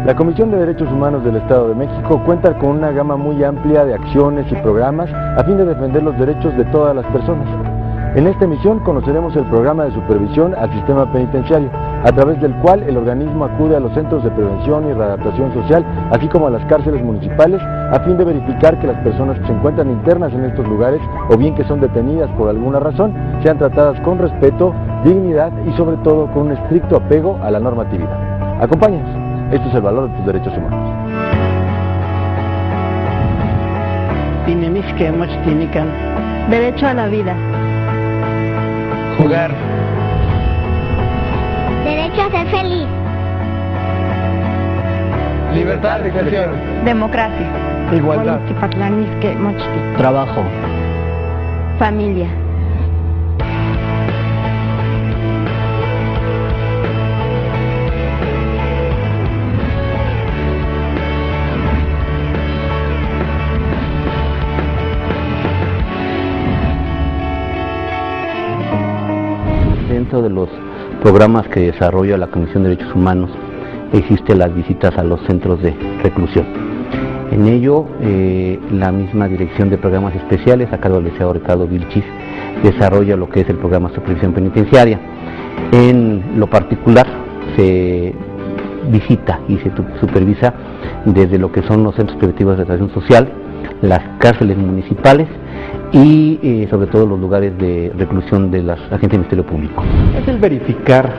La Comisión de Derechos Humanos del Estado de México cuenta con una gama muy amplia de acciones y programas a fin de defender los derechos de todas las personas. En esta emisión conoceremos el programa de supervisión al sistema penitenciario, a través del cual el organismo acude a los centros de prevención y readaptación social, así como a las cárceles municipales, a fin de verificar que las personas que se encuentran internas en estos lugares, o bien que son detenidas por alguna razón, sean tratadas con respeto, dignidad y sobre todo con un estricto apego a la normatividad. Acompáñanos, esto es el valor de tus derechos humanos. Derecho a la vida. Jugar. Derecho a ser feliz. Libertad de expresión. Democracia. Igualdad. Trabajo. Familia. Dentro de los programas que desarrolla la Comisión de Derechos Humanos existen las visitas a los centros de reclusión. En ello, la misma Dirección de Programas Especiales, a cargo del licenciado Ricardo Vilchis, desarrolla lo que es el programa de supervisión penitenciaria. En lo particular, se visita y se supervisa desde lo que son los centros preventivos de reinserción social, las cárceles municipales y sobre todo los lugares de reclusión de las agentes del Ministerio Público. Es el verificar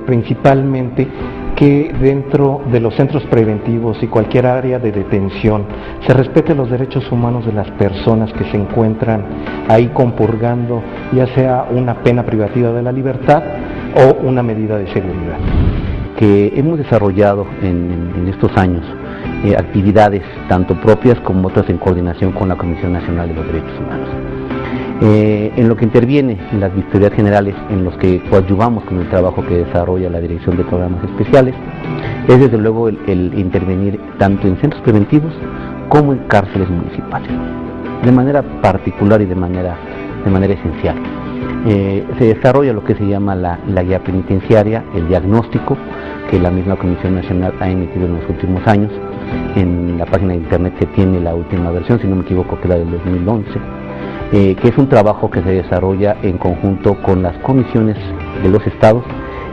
principalmente que dentro de los centros preventivos y cualquier área de detención se respeten los derechos humanos de las personas que se encuentran ahí compurgando, ya sea una pena privativa de la libertad o una medida de seguridad. Que hemos desarrollado en estos años actividades tanto propias como otras en coordinación con la Comisión Nacional de los Derechos Humanos. En lo que interviene en las vistorías generales, en los que coadyuvamos con el trabajo que desarrolla la Dirección de Programas Especiales, es desde luego el intervenir tanto en centros preventivos como en cárceles municipales, de manera particular y de manera esencial. Se desarrolla lo que se llama la guía penitenciaria, el diagnóstico, que la misma Comisión Nacional ha emitido en los últimos años. En la página de internet se tiene la última versión, si no me equivoco, que era del 2011, que es un trabajo que se desarrolla en conjunto con las comisiones de los estados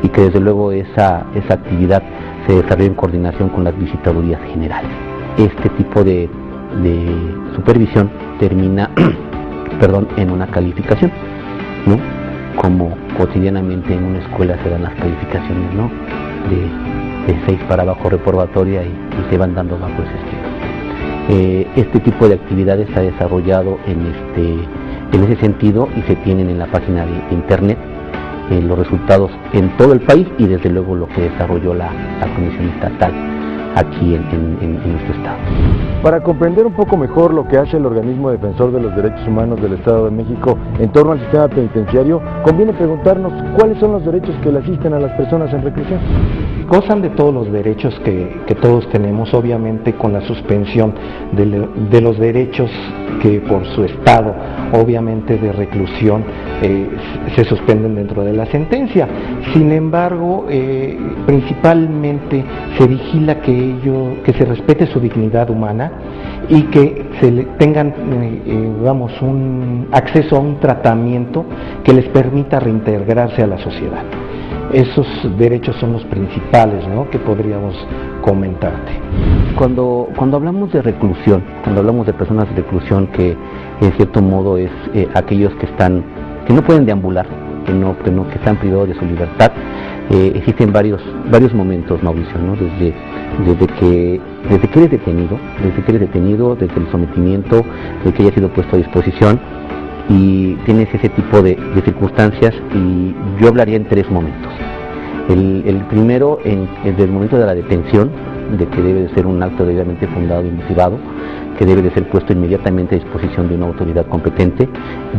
y que desde luego esa actividad se desarrolla en coordinación con las visitadurías generales. Este tipo de supervisión termina en una calificación, ¿no? Como cotidianamente en una escuela se dan las calificaciones, ¿no? de 6 para abajo reprobatoria y se van dando bajo ese estilo. Este tipo de actividades se ha desarrollado en ese sentido y se tienen en la página de internet los resultados en todo el país y desde luego lo que desarrolló la Comisión Estatal aquí en nuestro estado. Para comprender un poco mejor lo que hace el Organismo Defensor de los Derechos Humanos del Estado de México en torno al sistema penitenciario, conviene preguntarnos cuáles son los derechos que le asisten a las personas en reclusión. Gozan de todos los derechos que todos tenemos, obviamente con la suspensión de los derechos que por su estado, obviamente de reclusión, se suspenden dentro de la sentencia. Sin embargo, principalmente se vigila que se respete su dignidad humana y que tengan un acceso a un tratamiento que les permita reintegrarse a la sociedad. Esos derechos son los principales, ¿no?, que podríamos comentarte. Cuando hablamos de reclusión, cuando hablamos de personas de reclusión, que en cierto modo es aquellos que no pueden deambular, que están privados de su libertad, existen varios momentos, Mauricio, ¿no? Desde que eres detenido, desde el sometimiento, de que haya sido puesto a disposición, y tienes ese tipo de circunstancias, y yo hablaría en 3 momentos. El primero, desde el momento de la detención, de que debe de ser un acto debidamente fundado y motivado, que debe de ser puesto inmediatamente a disposición de una autoridad competente,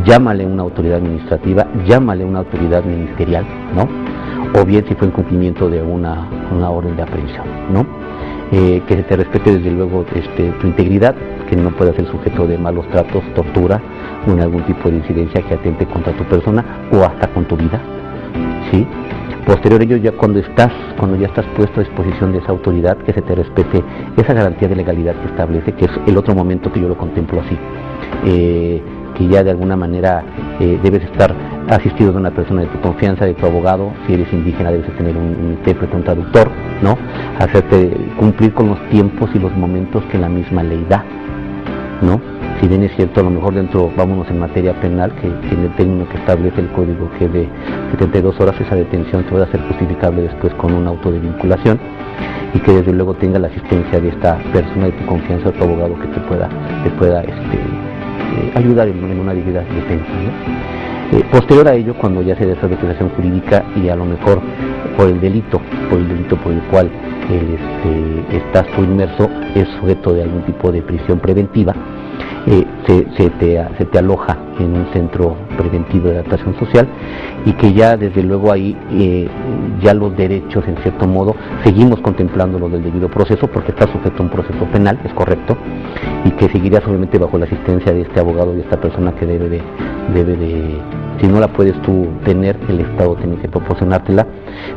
llámale una autoridad administrativa, llámale una autoridad ministerial, ¿no? O bien si fue en cumplimiento de una orden de aprehensión, ¿no? Que se te respete desde luego tu integridad, que no puedas ser sujeto de malos tratos, tortura o en algún tipo de incidencia que atente contra tu persona o hasta con tu vida, ¿sí? posterior a ello, ya cuando ya estás puesto a disposición de esa autoridad, que se te respete esa garantía de legalidad que establece, que es el otro momento que yo lo contemplo así, que ya de alguna manera debes estar asistido de una persona de tu confianza, de tu abogado. Si eres indígena debes tener un intérprete, un traductor, ¿no? Hacerte cumplir con los tiempos y los momentos que la misma ley da, ¿no? Si bien es cierto, a lo mejor vámonos en materia penal, que tiene el término que establece el código, que de 72 horas esa detención pueda ser justificable después con un auto de vinculación, y que desde luego tenga la asistencia de esta persona de tu confianza, tu abogado, que te pueda ayudar en una debida defensa, ¿no? Posterior a ello, cuando ya se da esa declaración jurídica y a lo mejor por el delito por el cual estás tú inmerso es sujeto de algún tipo de prisión preventiva, se te aloja en un centro preventivo de adaptación social, y que ya desde luego ahí ya los derechos, en cierto modo, seguimos contemplando los del debido proceso, porque está sujeto a un proceso penal, es correcto, y que seguirías obviamente bajo la asistencia de este abogado y esta persona que debe de, si no la puedes tú tener, el Estado tiene que proporcionártela.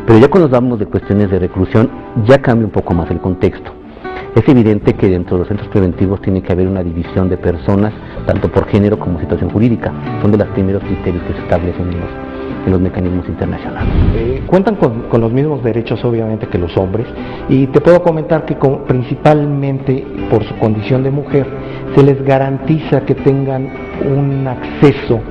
Pero ya cuando hablamos de cuestiones de reclusión, ya cambia un poco más el contexto. Es evidente que dentro de los centros preventivos tiene que haber una división de personas, tanto por género como situación jurídica. Son de los primeros criterios que se establecen en los mecanismos internacionales. Cuentan con los mismos derechos, obviamente, que los hombres, y te puedo comentar que principalmente por su condición de mujer se les garantiza que tengan un acceso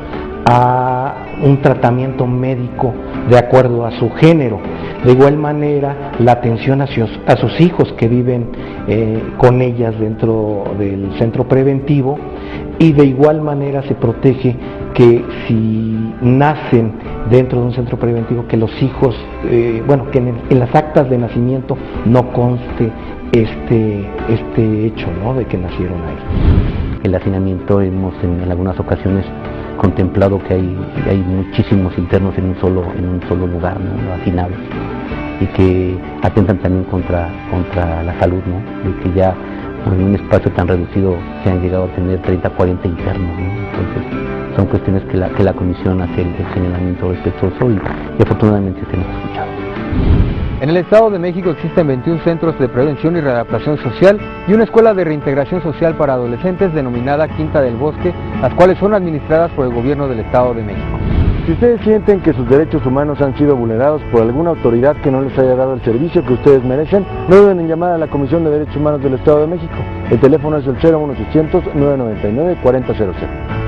a un tratamiento médico de acuerdo a su género. De igual manera, la atención a sus hijos que viven con ellas dentro del centro preventivo, y de igual manera se protege que si nacen dentro de un centro preventivo, que los hijos, que en las actas de nacimiento no conste este hecho, ¿no?, de que nacieron ahí. El hacinamiento, hemos en algunas ocasiones contemplado que hay muchísimos internos en un solo lugar, ¿no?, hacinados, y que atentan también contra la salud, ¿no?, de que ya en un espacio tan reducido se han llegado a tener 30, 40 internos, ¿no? Entonces son cuestiones que la comisión hace el señalamiento respetuoso, y afortunadamente se nos ha escuchado. En el Estado de México existen 21 centros de prevención y readaptación social y una escuela de reintegración social para adolescentes denominada Quinta del Bosque, las cuales son administradas por el gobierno del Estado de México. Si ustedes sienten que sus derechos humanos han sido vulnerados por alguna autoridad que no les haya dado el servicio que ustedes merecen, no duden en llamar a la Comisión de Derechos Humanos del Estado de México. El teléfono es el 01800-999-4000.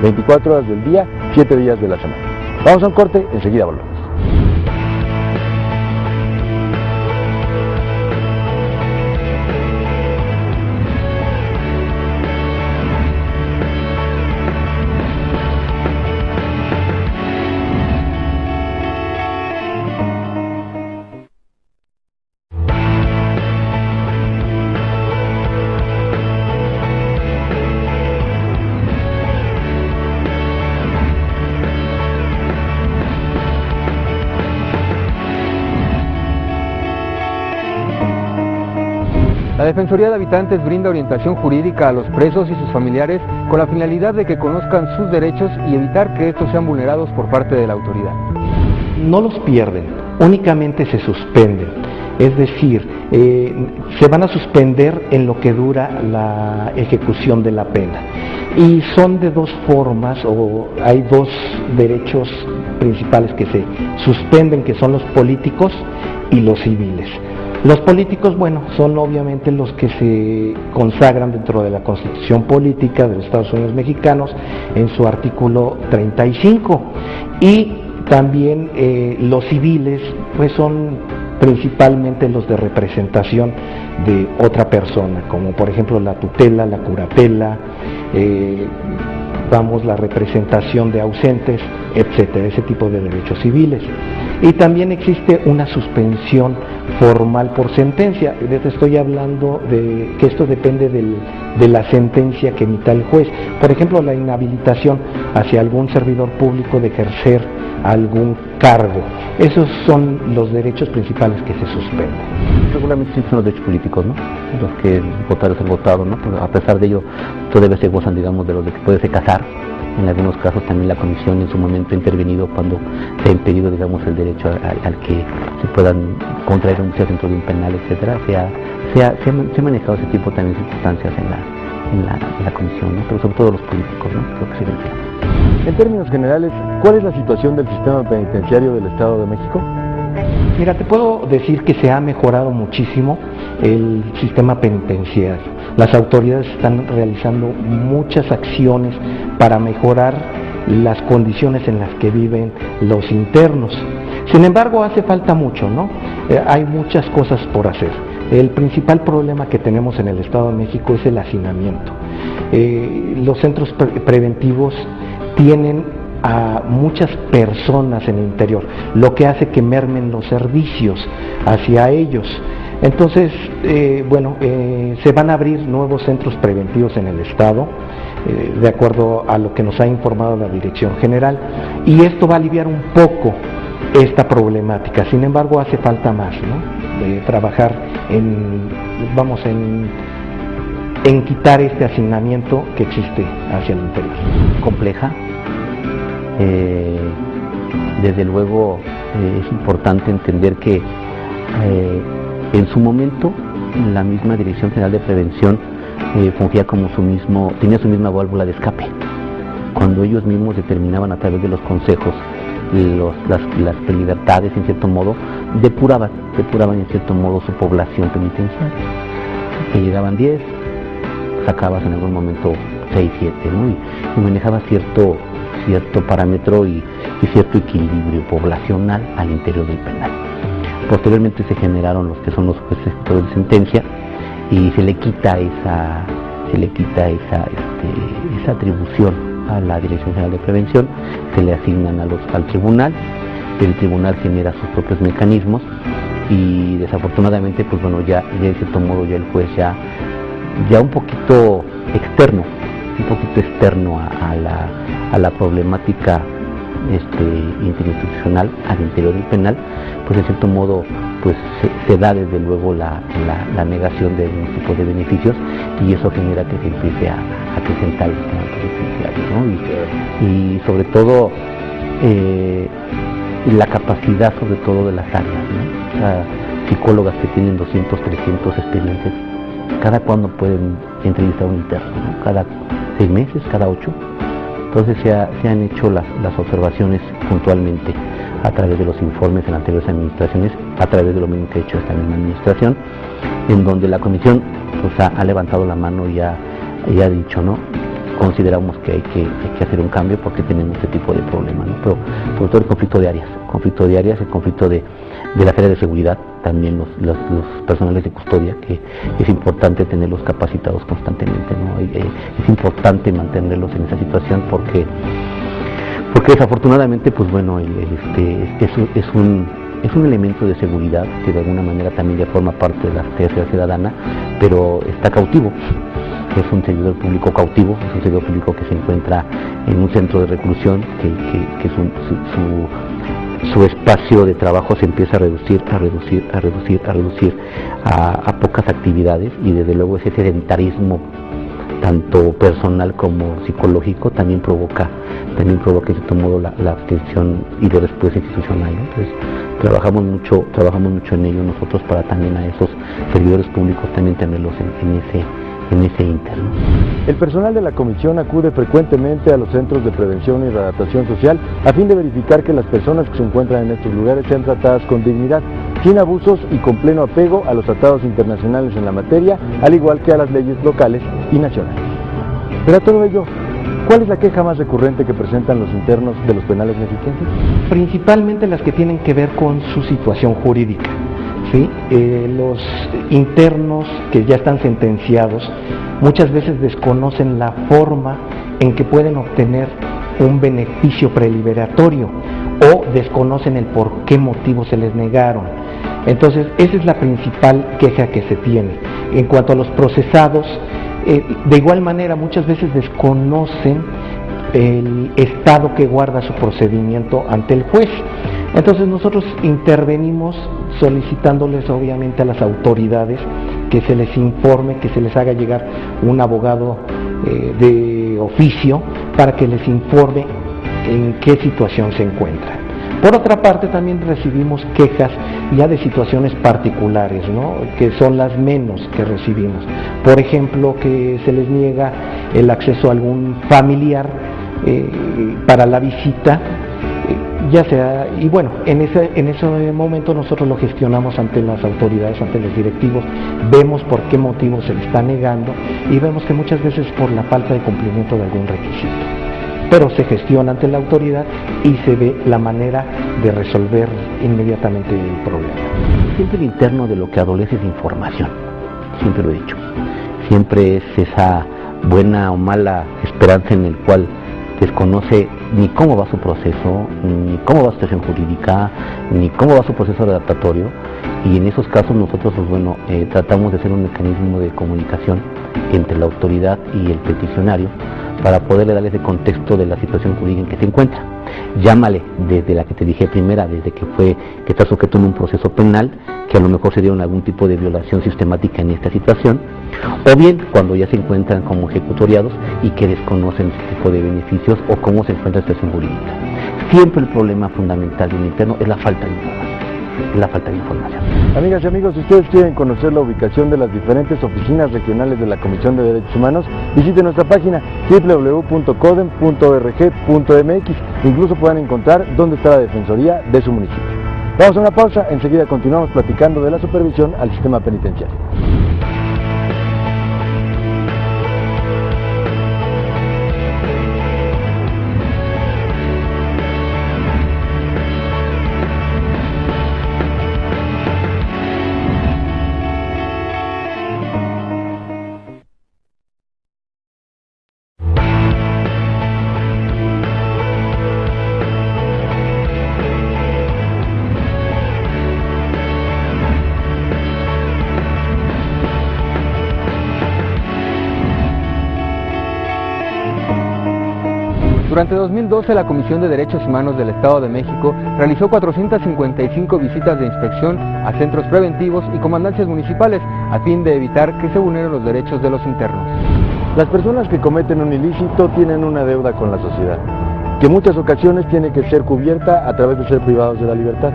24 horas del día, 7 días de la semana. Vamos a un corte, enseguida volvemos. La Defensoría de Habitantes brinda orientación jurídica a los presos y sus familiares con la finalidad de que conozcan sus derechos y evitar que estos sean vulnerados por parte de la autoridad. No los pierden, únicamente se suspenden. Es decir, se van a suspender en lo que dura la ejecución de la pena. Y son de dos formas, o hay dos derechos principales que se suspenden, que son los políticos y los civiles. Los políticos, son obviamente los que se consagran dentro de la Constitución Política de los Estados Unidos Mexicanos en su artículo 35, y también los civiles, son principalmente los de representación de otra persona, como por ejemplo la tutela, la curatela, la representación de ausentes, etcétera, ese tipo de derechos civiles. Y también existe una suspensión formal por sentencia. Te estoy hablando de que esto depende de la sentencia que emita el juez. Por ejemplo, la inhabilitación hacia algún servidor público de ejercer algún cargo. Esos son los derechos principales que se suspenden. Regularmente sí son los derechos políticos, ¿no? Los que votaron han votado, ¿no? Pero a pesar de ello, todavía se gozan, digamos, de los de que puede casar. En algunos casos también la comisión en su momento ha intervenido cuando se ha impedido, digamos, el derecho al que se puedan contraer denuncias dentro de un penal, etcétera. Se ha manejado ese tipo también de circunstancias en la comisión, ¿no? Pero sobre todo los políticos, ¿no? Creo que se ven. En términos generales, ¿cuál es la situación del sistema penitenciario del Estado de México? Mira, te puedo decir que se ha mejorado muchísimo el sistema penitenciario. Las autoridades están realizando muchas acciones para mejorar las condiciones en las que viven los internos. Sin embargo, hace falta mucho, ¿no? Hay muchas cosas por hacer. El principal problema que tenemos en el Estado de México es el hacinamiento. Los centros preventivos tienen a muchas personas en el interior, lo que hace que mermen los servicios hacia ellos. Entonces, se van a abrir nuevos centros preventivos en el Estado, de acuerdo a lo que nos ha informado la Dirección General, y esto va a aliviar un poco esta problemática. Sin embargo, hace falta más, ¿no? De trabajar en quitar este hacinamiento que existe hacia el interior. Compleja. Desde luego es importante entender que en su momento la misma Dirección General de Prevención fungía como tenía su misma válvula de escape. Cuando ellos mismos determinaban a través de los consejos las libertades, en cierto modo, depuraban en cierto modo su población penitenciaria. Que llegaban 10, sacabas en algún momento 6, 7, ¿no? Y manejaba cierto parámetro y cierto equilibrio poblacional al interior del penal. Posteriormente se generaron los que son los jueces de sentencia y se le quita esa atribución a la Dirección General de Prevención, se le asignan al tribunal, el tribunal genera sus propios mecanismos y desafortunadamente pues bueno, ya de cierto modo ya el juez ya un poquito externo a la problemática interinstitucional al interior del penal, pues de cierto modo pues se da desde luego la negación de algún tipo de beneficios y eso genera que se empiece a acrecentar el sistema penitenciario, ¿no? Y sobre todo la capacidad sobre todo de las áreas, ¿no? O sea, psicólogas que tienen 200, 300 expedientes, ¿cada cuándo pueden entrevistar a un interno? ¿No? ¿Cada 6 meses? ¿Cada 8? Entonces se han hecho las observaciones puntualmente a través de los informes en anteriores administraciones, a través de lo mismo que ha hecho esta misma administración, en donde la comisión pues, ha levantado la mano y ha dicho, ¿no? Consideramos que hay que hacer un cambio porque tenemos este tipo de problemas, ¿no? Pero sobre todo el conflicto de áreas, el conflicto de las áreas de seguridad, también los personales de custodia, que es importante tenerlos capacitados constantemente, ¿no? Es importante mantenerlos en esa situación porque desafortunadamente pues bueno, es un elemento de seguridad que de alguna manera también ya forma parte de la seguridad ciudadana, pero está cautivo. Es un servidor público cautivo, es un servidor público que se encuentra en un centro de reclusión, que su espacio de trabajo se empieza a reducir a pocas actividades y desde luego ese sedentarismo tanto personal como psicológico también provoca en cierto modo la abstención y de respuesta institucional, ¿no? Entonces trabajamos mucho en ello nosotros para también a esos servidores públicos también tenerlos en ese interno. El personal de la comisión acude frecuentemente a los centros de prevención y readaptación social a fin de verificar que las personas que se encuentran en estos lugares sean tratadas con dignidad, sin abusos y con pleno apego a los tratados internacionales en la materia, al igual que a las leyes locales y nacionales. Pero a todo ello, ¿cuál es la queja más recurrente que presentan los internos de los penales mexicanos? Principalmente las que tienen que ver con su situación jurídica. ¿Sí? Los internos que ya están sentenciados muchas veces desconocen la forma en que pueden obtener un beneficio preliberatorio o desconocen el por qué motivo se les negaron. Entonces, esa es la principal queja que se tiene. En cuanto a los procesados, de igual manera muchas veces desconocen el estado que guarda su procedimiento ante el juez. Entonces nosotros intervenimos solicitándoles obviamente a las autoridades que se les informe, que se les haga llegar un abogado de oficio para que les informe en qué situación se encuentran. Por otra parte, también recibimos quejas ya de situaciones particulares, ¿no?, que son las menos que recibimos. Por ejemplo, que se les niega el acceso a algún familiar para la visita, ya sea, y bueno, en ese momento nosotros lo gestionamos ante las autoridades, ante los directivos, vemos por qué motivo se le está negando y vemos que muchas veces por la falta de cumplimiento de algún requisito. Pero se gestiona ante la autoridad y se ve la manera de resolver inmediatamente el problema. Siempre el interno de lo que adolece es información, siempre lo he dicho. Siempre es esa buena o mala esperanza en el cual desconoce ni cómo va su proceso, ni cómo va su situación jurídica, ni cómo va su proceso adaptatorio, y en esos casos nosotros, pues bueno, tratamos de hacer un mecanismo de comunicación entre la autoridad y el peticionario para poderle darle ese contexto de la situación jurídica en que se encuentra. Llámale desde la que te dije primera, desde que está sujeto en un proceso penal, que a lo mejor se dieron algún tipo de violación sistemática en esta situación, o bien cuando ya se encuentran como ejecutoriados y que desconocen este tipo de beneficios o cómo se encuentra la situación jurídica. Siempre el problema fundamental de un interno es la falta de información. Amigas y amigos, si ustedes quieren conocer la ubicación de las diferentes oficinas regionales de la Comisión de Derechos Humanos, visiten nuestra página www.codem.org.mx. Incluso puedan encontrar dónde está la defensoría de su municipio. Vamos a una pausa, enseguida continuamos platicando de la supervisión al sistema penitenciario. Durante 2012, la Comisión de Derechos Humanos del Estado de México realizó 455 visitas de inspección a centros preventivos y comandancias municipales a fin de evitar que se vulneren los derechos de los internos. Las personas que cometen un ilícito tienen una deuda con la sociedad, que en muchas ocasiones tiene que ser cubierta a través de ser privados de la libertad.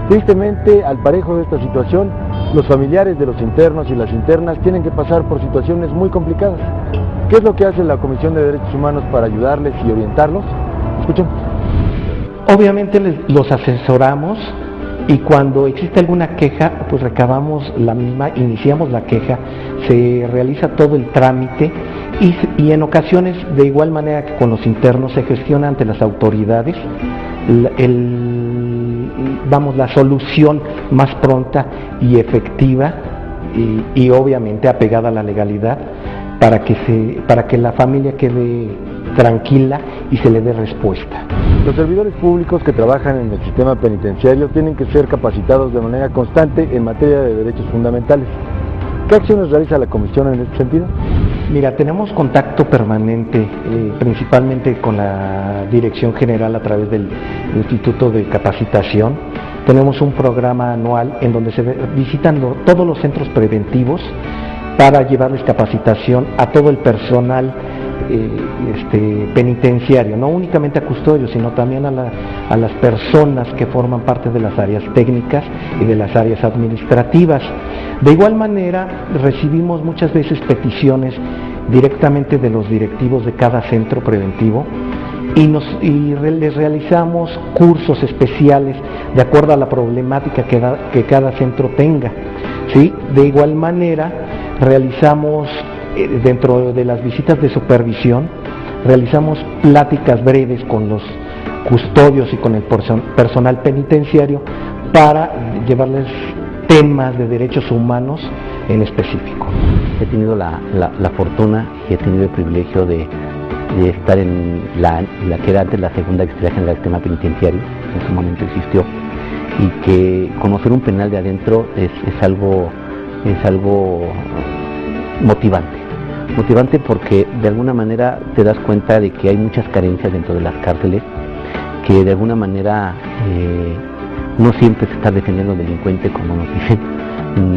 Tristemente, al parejo de esta situación, los familiares de los internos y las internas tienen que pasar por situaciones muy complicadas. ¿Qué es lo que hace la Comisión de Derechos Humanos para ayudarles y orientarlos? Escuchen. Obviamente los asesoramos y cuando existe alguna queja, pues recabamos la misma, iniciamos la queja, se realiza todo el trámite y en ocasiones, de igual manera que con los internos, se gestiona ante las autoridades la solución más pronta y efectiva y obviamente apegada a la legalidad, para que la familia quede tranquila y se le dé respuesta. Los servidores públicos que trabajan en el sistema penitenciario tienen que ser capacitados de manera constante en materia de derechos fundamentales. ¿Qué acciones realiza la Comisión en este sentido? Mira, tenemos contacto permanente, principalmente con la Dirección General a través del Instituto de Capacitación. Tenemos un programa anual en donde se visitan todos los centros preventivos para llevarles capacitación a todo el personal penitenciario, no únicamente a custodios, sino también a las personas que forman parte de las áreas técnicas y de las áreas administrativas. De igual manera, recibimos muchas veces peticiones directamente de los directivos de cada centro preventivo y les realizamos cursos especiales de acuerdo a la problemática que cada centro tenga, ¿sí? De igual manera, realizamos dentro de las visitas de supervisión, realizamos pláticas breves con los custodios y con el personal penitenciario para llevarles temas de derechos humanos en específico. He tenido la fortuna y he tenido el privilegio de estar en la que era antes la segunda Fiscalía General del Sistema Penitenciario, en su momento existió, y que conocer un penal de adentro es algo motivante, Motivante porque de alguna manera te das cuenta de que hay muchas carencias dentro de las cárceles, que de alguna manera no siempre se está defendiendo al delincuente como nos dicen.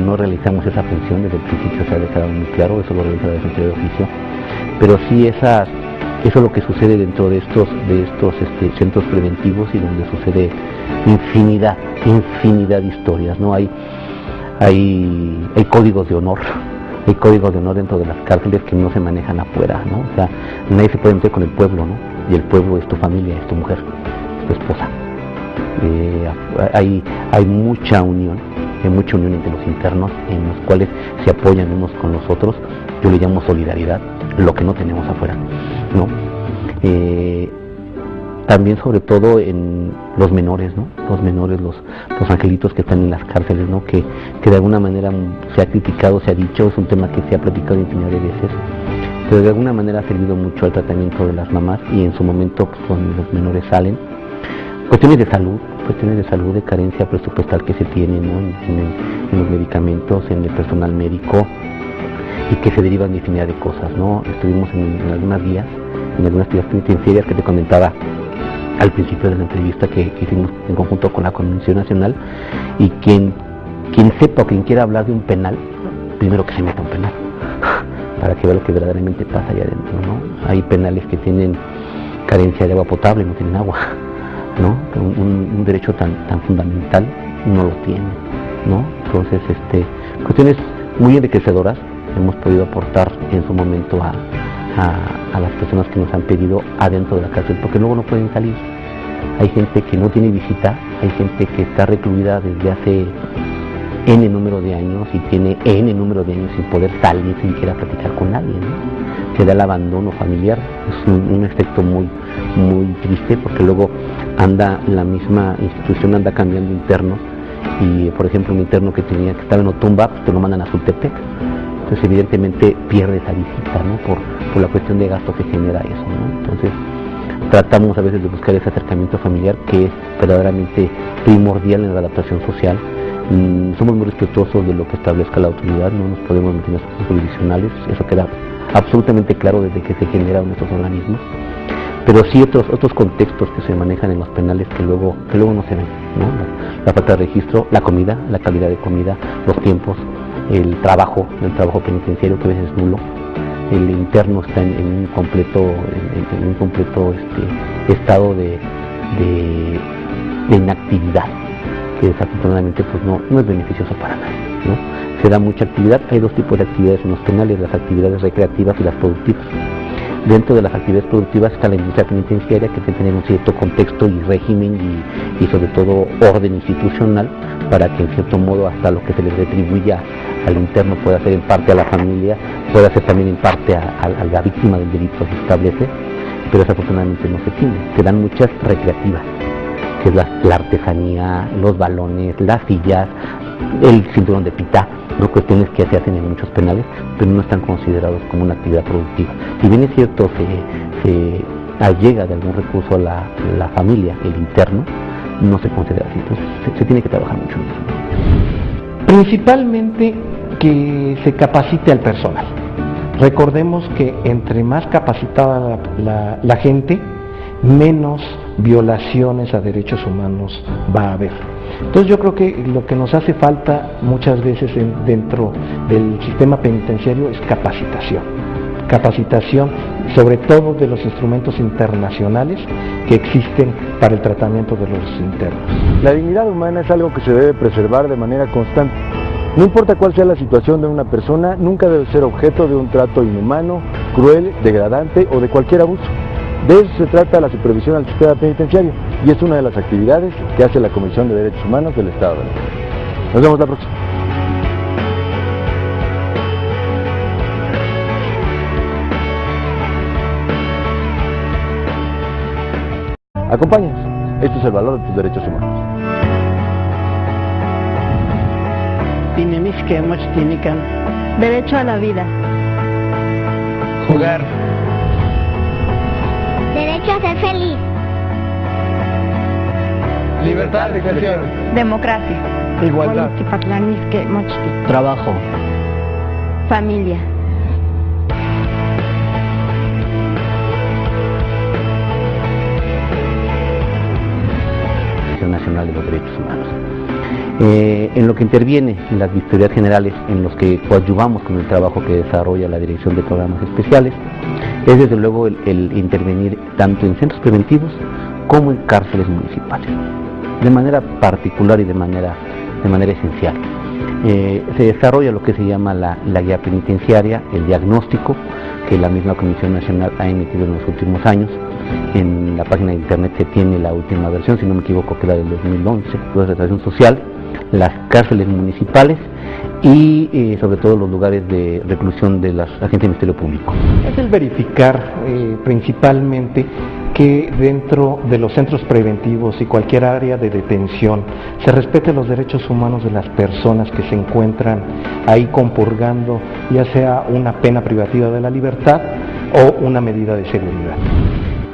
No realizamos esa función desde el principio, se ha dejado muy claro, eso lo realiza la Defensoría de Oficio, pero sí eso es lo que sucede dentro de estos centros preventivos, y donde sucede infinidad de historias, ¿no? Hay códigos de honor. Hay códigos de honor dentro de las cárceles que no se manejan afuera, ¿no? O sea, nadie se puede meter con el pueblo, ¿no? Y el pueblo es tu familia, es tu mujer, es tu esposa. Hay mucha unión entre los internos, en los cuales se apoyan unos con los otros. Yo le llamo solidaridad, lo que no tenemos afuera, ¿no? También, sobre todo, en los menores, ¿no? Los menores, los angelitos que están en las cárceles, ¿no? Que de alguna manera se ha criticado, se ha dicho, es un tema que se ha platicado infinidad de veces, pero de alguna manera ha servido mucho al tratamiento de las mamás, y en su momento, pues, cuando los menores salen, cuestiones de salud, de carencia presupuestal que se tiene, ¿no? En los medicamentos, en el personal médico, y que se derivan de infinidad de cosas, ¿no? Estuvimos en algunas vías penitenciarias que te comentaba al principio de la entrevista que hicimos en conjunto con la Convención Nacional, y quien sepa o quien quiera hablar de un penal, primero que se meta a un penal, para que vea lo que verdaderamente pasa allá adentro, ¿no? Hay penales que tienen carencia de agua potable, no tienen agua, ¿no? Un derecho tan fundamental no lo tienen, ¿no? Entonces, cuestiones muy enriquecedoras hemos podido aportar en su momento a las personas que nos han pedido adentro de la cárcel, porque luego no pueden salir. Hay gente que no tiene visita, hay gente que está recluida desde hace N número de años y tiene N número de años sin poder salir, sin siquiera platicar con nadie, ¿no? Se da el abandono familiar, es un efecto muy triste, porque luego la misma institución anda cambiando internos, y por ejemplo un interno que estaba en Otumba, pues te lo mandan a Sultepec. Entonces evidentemente pierde esa visita, ¿no? Por la cuestión de gasto que genera eso, ¿no? Entonces tratamos a veces de buscar ese acercamiento familiar, que es verdaderamente primordial en la adaptación social. Somos muy respetuosos de lo que establezca la autoridad, no nos podemos meter en aspectos jurisdiccionales, eso queda absolutamente claro desde que se generaron estos organismos, pero sí otros contextos que se manejan en los penales que luego no se ven, ¿no? La falta de registro, la comida, la calidad de comida, los tiempos, el trabajo penitenciario, que a veces es nulo. El interno está en un completo estado de inactividad, que desafortunadamente pues no es beneficioso para nadie, ¿no? Se da mucha actividad. Hay dos tipos de actividades en los penales: las actividades recreativas y las productivas. Dentro de las actividades productivas está la industria penitenciaria, que tiene un cierto contexto y régimen y sobre todo orden institucional, para que en cierto modo hasta lo que se le retribuya al interno pueda ser en parte a la familia, pueda ser también en parte a la víctima del delito que se establece, pero desafortunadamente no se tiene. Se dan muchas recreativas, que es la artesanía, los balones, las sillas, el cinturón de pita, ¿no? Cuestiones que se hacen en muchos penales, pero no están considerados como una actividad productiva. Si bien es cierto, se allega de algún recurso a la familia, el interno, no se considera así. Entonces se tiene que trabajar mucho en eso. Principalmente que se capacite al personal. Recordemos que entre más capacitada la gente, menos violaciones a derechos humanos va a haber. Entonces yo creo que lo que nos hace falta muchas veces dentro del sistema penitenciario es capacitación, sobre todo de los instrumentos internacionales que existen para el tratamiento de los internos. La dignidad humana es algo que se debe preservar de manera constante. No importa cuál sea la situación de una persona, nunca debe ser objeto de un trato inhumano, cruel, degradante o de cualquier abuso. De eso se trata la supervisión al sistema penitenciario, y es una de las actividades que hace la Comisión de Derechos Humanos del Estado de México. Nos vemos la próxima. Acompáñanos. Esto es el valor de tus derechos humanos. Derecho a la vida. Jugar. Derecho a ser feliz. Libertad de expresión. Democracia. Igualdad. Trabajo. Familia. Comisión Nacional de los Derechos Humanos. En lo que interviene en las vistorías generales, en los que coadyuvamos con el trabajo que desarrolla la Dirección de Programas Especiales, es desde luego el intervenir tanto en centros preventivos como en cárceles municipales, de manera particular y de manera esencial. Se desarrolla lo que se llama la guía penitenciaria, el diagnóstico, que la misma Comisión Nacional ha emitido en los últimos años. En la página de internet se tiene la última versión, si no me equivoco, que la del 2011, de retracción social, las cárceles municipales y sobre todo los lugares de reclusión de las agentes del Ministerio Público. Es el verificar principalmente que dentro de los centros preventivos y cualquier área de detención se respeten los derechos humanos de las personas que se encuentran ahí compurgando, ya sea una pena privativa de la libertad o una medida de seguridad.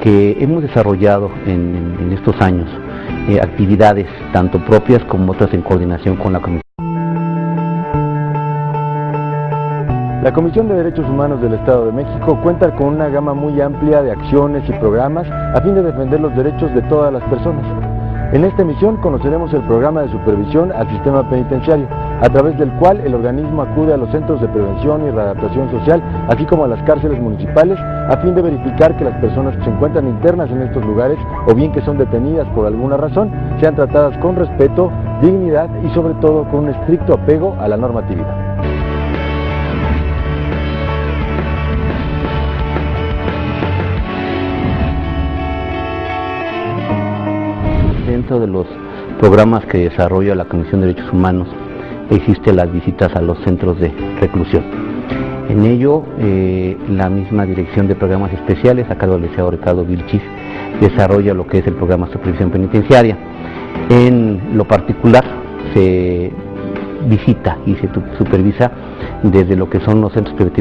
Que hemos desarrollado en estos años actividades tanto propias como otras en coordinación con la Comisión. La Comisión de Derechos Humanos del Estado de México cuenta con una gama muy amplia de acciones y programas a fin de defender los derechos de todas las personas. En esta emisión conoceremos el programa de supervisión al sistema penitenciario, a través del cual el organismo acude a los centros de prevención y readaptación social, así como a las cárceles municipales, a fin de verificar que las personas que se encuentran internas en estos lugares, o bien que son detenidas por alguna razón, sean tratadas con respeto, dignidad y sobre todo con un estricto apego a la normatividad. Dentro de los programas que desarrolla la Comisión de Derechos Humanos existen las visitas a los centros de reclusión. En ello, la misma Dirección de Programas Especiales, a cargo del licenciado Ricardo Vilchis, desarrolla lo que es el programa de supervisión penitenciaria. En lo particular, se visita y se supervisa desde lo que son los centros preventivos